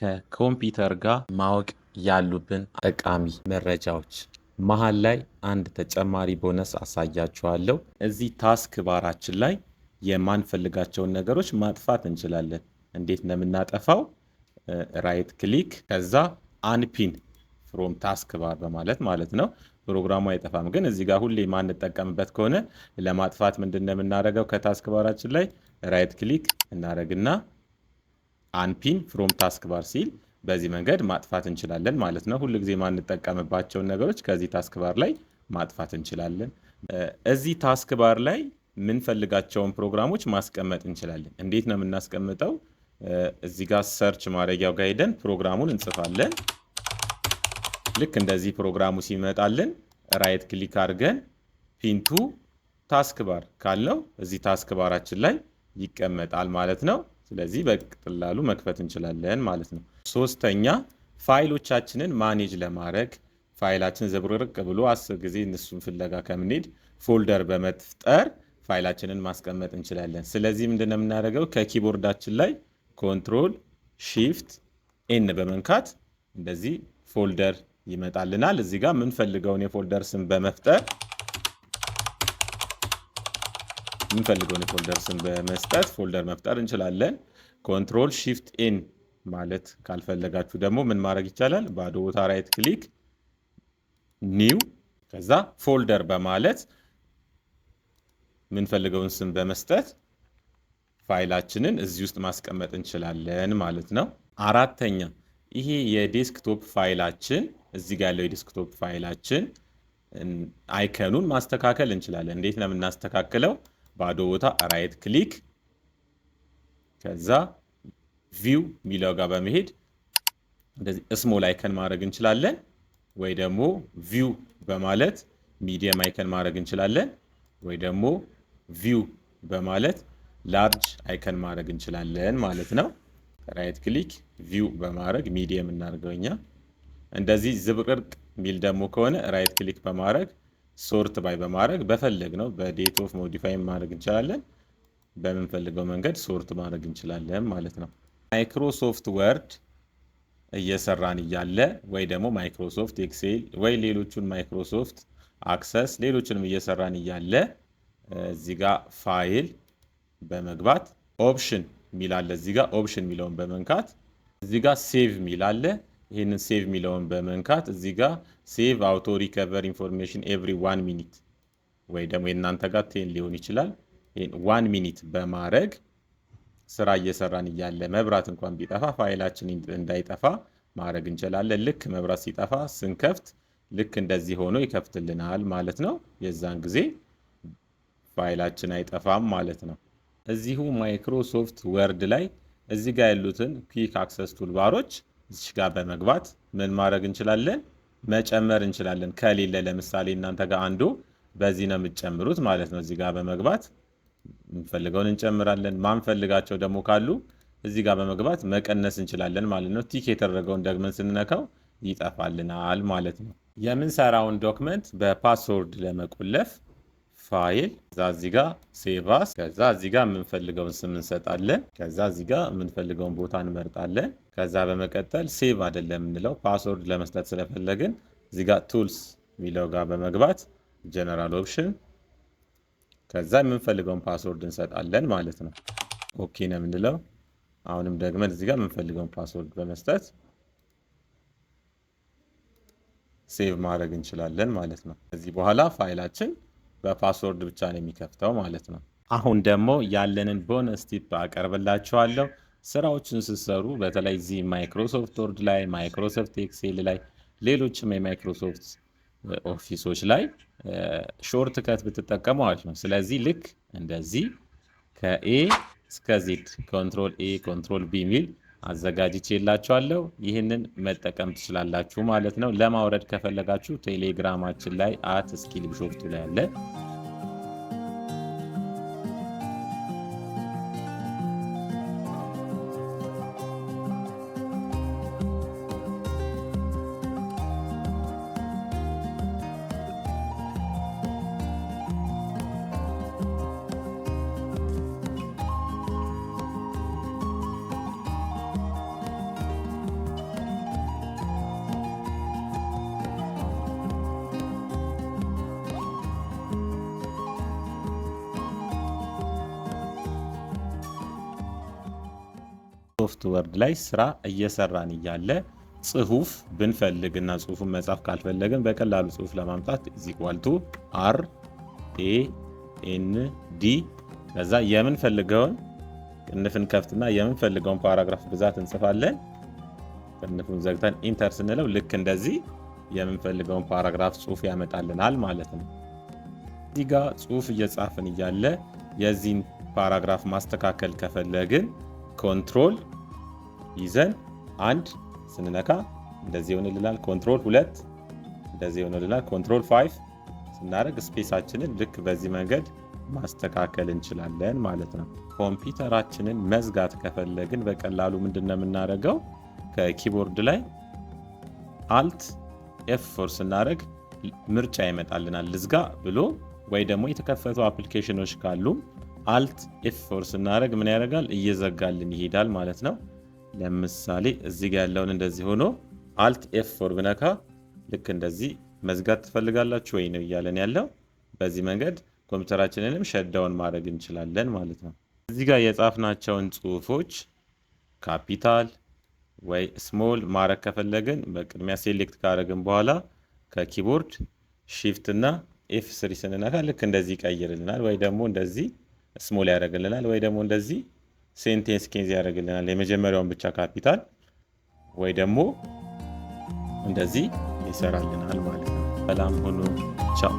ከኮምፒውተር ጋር ማወቅ ያሉብን ጠቃሚ መረጃዎች መሃል ላይ አንድ ተጨማሪ ቦነስ አሳያችኋለሁ። እዚህ ታስክ ባራችን ላይ የማንፈልጋቸውን ነገሮች ማጥፋት እንችላለን። እንዴት ነው የምናጠፋው? ራይት ክሊክ ከዛ አንፒን ፍሮም ታስክ ባር በማለት ማለት ነው። ፕሮግራሙ አይጠፋም። ግን እዚህ ጋር ሁሌ ማንጠቀምበት ከሆነ ለማጥፋት ምንድን ነው የምናደርገው? ከታስክ ባራችን ላይ ራይት ክሊክ እናደርግና አንፒን ፍሮም ታስክ ባር ሲል በዚህ መንገድ ማጥፋት እንችላለን ማለት ነው። ሁሉ ጊዜ ማንጠቀምባቸውን ነገሮች ከዚህ ታስክ ባር ላይ ማጥፋት እንችላለን። እዚህ ታስክ ባር ላይ የምንፈልጋቸውን ፕሮግራሞች ማስቀመጥ እንችላለን። እንዴት ነው የምናስቀምጠው? እዚህ ጋር ሰርች ማድረጊያው ጋር ሄደን ፕሮግራሙን እንጽፋለን። ልክ እንደዚህ ፕሮግራሙ ሲመጣልን ራይት ክሊክ አድርገን ፒንቱ ታስክ ባር ካለው እዚህ ታስክ ባራችን ላይ ይቀመጣል ማለት ነው። ስለዚህ በቀላሉ መክፈት እንችላለን ማለት ነው። ሶስተኛ ፋይሎቻችንን ማኔጅ ለማድረግ ፋይላችን ዘብርቅርቅ ብሎ 10 ጊዜ እነሱን ፍለጋ ከምንሄድ ፎልደር በመፍጠር ፋይላችንን ማስቀመጥ እንችላለን። ስለዚህ ምንድነው የምናደርገው? ከኪቦርዳችን ላይ ኮንትሮል ሺፍት ኤን በመንካት እንደዚህ ፎልደር ይመጣልናል። እዚህ ጋር የምንፈልገውን የፎልደር ስም በመፍጠር በመስጠት ፎልደር መፍጠር እንችላለን። ኮንትሮል ሺፍት ኤን ማለት ካልፈለጋችሁ ደግሞ ምን ማድረግ ይቻላል? ባዶ ቦታ ራይት ክሊክ ኒው ከዛ ፎልደር በማለት የምንፈልገውን ስም በመስጠት ፋይላችንን እዚህ ውስጥ ማስቀመጥ እንችላለን ማለት ነው። አራተኛ ይሄ የዴስክቶፕ ፋይላችን እዚህ ጋር ያለው የዴስክቶፕ ፋይላችን አይከኑን ማስተካከል እንችላለን። እንዴት ነው የምናስተካክለው? ባዶ ቦታ ራይት ክሊክ ከዛ ቪው ሚለው ጋር በመሄድ እንደዚህ ስሞል አይከን ማድረግ እንችላለን፣ ወይ ደግሞ ቪው በማለት ሚዲየም አይከን ማድረግ እንችላለን፣ ወይ ደግሞ ቪው በማለት ላርጅ አይከን ማድረግ እንችላለን ማለት ነው። ራይት ክሊክ ቪው በማድረግ ሚዲየም እናድርገውኛ። እንደዚህ ዝብቅርቅ ሚል ደግሞ ከሆነ ራይት ክሊክ በማድረግ ሶርት ባይ በማድረግ በፈለግ ነው በዴት ኦፍ ሞዲፋይ ማድረግ እንችላለን። በምንፈልገው መንገድ ሶርት ማድረግ እንችላለን ማለት ነው። ማይክሮሶፍት ወርድ እየሰራን እያለ ወይ ደግሞ ማይክሮሶፍት ኤክሴል ወይ ሌሎቹን ማይክሮሶፍት አክሰስ ሌሎችንም እየሰራን እያለ እዚህ ጋር ፋይል በመግባት ኦፕሽን ሚላለ እዚህ ጋር ኦፕሽን ሚለውን በመንካት እዚህ ጋር ሴቭ ሚላለ ይሄንን ሴቭ ሚለውን በመንካት እዚህ ጋር ሴቭ አውቶ ሪከቨር ኢንፎርሜሽን ኤቭሪ 1 ሚኒት ወይ ደግሞ የእናንተ ጋር 10 ሊሆን ይችላል። ይሄን 1 ሚኒት በማድረግ ስራ እየሰራን እያለ መብራት እንኳን ቢጠፋ ፋይላችን እንዳይጠፋ ማድረግ እንችላለን። ልክ መብራት ሲጠፋ ስንከፍት ልክ እንደዚህ ሆኖ ይከፍትልናል ማለት ነው። የዛን ጊዜ ፋይላችን አይጠፋም ማለት ነው። እዚሁ ማይክሮሶፍት ወርድ ላይ እዚህ ጋር ያሉትን ኩዊክ አክሰስ ቱልባሮች እዚህ ጋር በመግባት ምን ማድረግ እንችላለን? መጨመር እንችላለን። ከሌለ ለምሳሌ እናንተ ጋር አንዱ በዚህ ነው የምትጨምሩት ማለት ነው። እዚህ ጋር በመግባት የምንፈልገውን እንጨምራለን። ማንፈልጋቸው ደግሞ ካሉ እዚህ ጋር በመግባት መቀነስ እንችላለን ማለት ነው። ቲክ የተደረገውን ደግመን ስንነካው ይጠፋልናል ማለት ነው። የምንሰራውን ዶክመንት በፓስወርድ ለመቆለፍ ፋይል ከዛ እዚህ ጋር ሴቭ አስ ከዛ እዚህ ጋር የምንፈልገውን ስም እንሰጣለን። ከዛ እዚህ ጋር የምንፈልገውን ቦታ እንመርጣለን። ከዛ በመቀጠል ሴቭ አይደለም የምንለው ፓስወርድ ለመስጠት ስለፈለግን እዚህ ጋር ቱልስ ሚለው ጋር በመግባት ጀነራል ኦፕሽን ከዛ የምንፈልገውን ፓስወርድ እንሰጣለን ማለት ነው። ኦኬ ነው የምንለው። አሁንም ደግመን እዚህ ጋር የምንፈልገውን ፓስወርድ በመስጠት ሴቭ ማድረግ እንችላለን ማለት ነው። ከዚህ በኋላ ፋይላችን በፓስወርድ ብቻ ነው የሚከፍተው ማለት ነው። አሁን ደግሞ ያለንን ቦነስ ቲፕ አቀርብላችኋለሁ። ስራዎችን ስትሰሩ በተለይ እዚህ ማይክሮሶፍት ወርድ ላይ፣ ማይክሮሶፍት ኤክሴል ላይ፣ ሌሎችም የማይክሮሶፍት ኦፊሶች ላይ ሾርት ከት ብትጠቀሙ አሪፍ ነው። ስለዚህ ልክ እንደዚህ ከኤ እስከ ዜድ ኮንትሮል ኤ ኮንትሮል ቢ ሚል አዘጋጅቼላችኋለሁ። ይህንን መጠቀም ትችላላችሁ ማለት ነው። ለማውረድ ከፈለጋችሁ ቴሌግራማችን ላይ @skillbishoft ላይ አለ። ሶፍት ወርድ ላይ ስራ እየሰራን እያለ ጽሁፍ ብንፈልግና ጽሁፉን መጻፍ ካልፈለግን በቀላሉ ጽሁፍ ለማምጣት = RAND ከዛ የምንፈልገውን ቅንፍን ከፍትና የምንፈልገውን ፓራግራፍ ብዛት እንጽፋለን። ቅንፉን ዘግተን ኢንተር ስንለው ልክ እንደዚህ የምንፈልገውን ፓራግራፍ ጽሁፍ ያመጣልናል ማለት ነው። እዚህ ጋር ጽሁፍ እየጻፍን እያለ የዚህን ፓራግራፍ ማስተካከል ከፈለግን ኮንትሮል ይዘን 1 ስንነካ እንደዚህ ይሆንልናል። ኮንትሮል 2 እንደዚህ ይሆንልናል። ኮንትሮል 5 ስናደርግ ስፔሳችንን ልክ በዚህ መንገድ ማስተካከል እንችላለን ማለት ነው። ኮምፒውተራችንን መዝጋት ከፈለግን በቀላሉ ምንድነው የምናደርገው? ከኪቦርድ ላይ አልት F4 ስናደርግ ምርጫ ይመጣልናል ልዝጋ ብሎ፣ ወይ ደግሞ የተከፈቱ አፕሊኬሽኖች ካሉ አልት F4 ስናደርግ ምን ያደርጋል? እየዘጋልን ይሄዳል ማለት ነው። ለምሳሌ እዚህ ጋር ያለውን እንደዚህ ሆኖ አልት F4 ብነካ ልክ እንደዚህ መዝጋት ትፈልጋላችሁ ወይ ነው እያለን ያለው። በዚህ መንገድ ኮምፒውተራችንንም ሸዳውን ማድረግ እንችላለን ማለት ነው። እዚህ ጋር የጻፍናቸውን ጽሁፎች ካፒታል ወይ ስሞል ማድረግ ከፈለግን በቅድሚያ ሴሌክት ካደረግን በኋላ ከኪቦርድ ሺፍት እና F3 ስንነካ ልክ እንደዚህ ይቀይርልናል። ወይ ደግሞ እንደዚህ ስሞል ያደርግልናል፣ ወይ ደግሞ እንደዚህ ሴንቴንስ ኬዝ ያደርግልናል። የመጀመሪያውን ብቻ ካፒታል ወይ ደግሞ እንደዚህ ይሰራልናል ማለት ነው። ሰላም ሁኑ። ቻው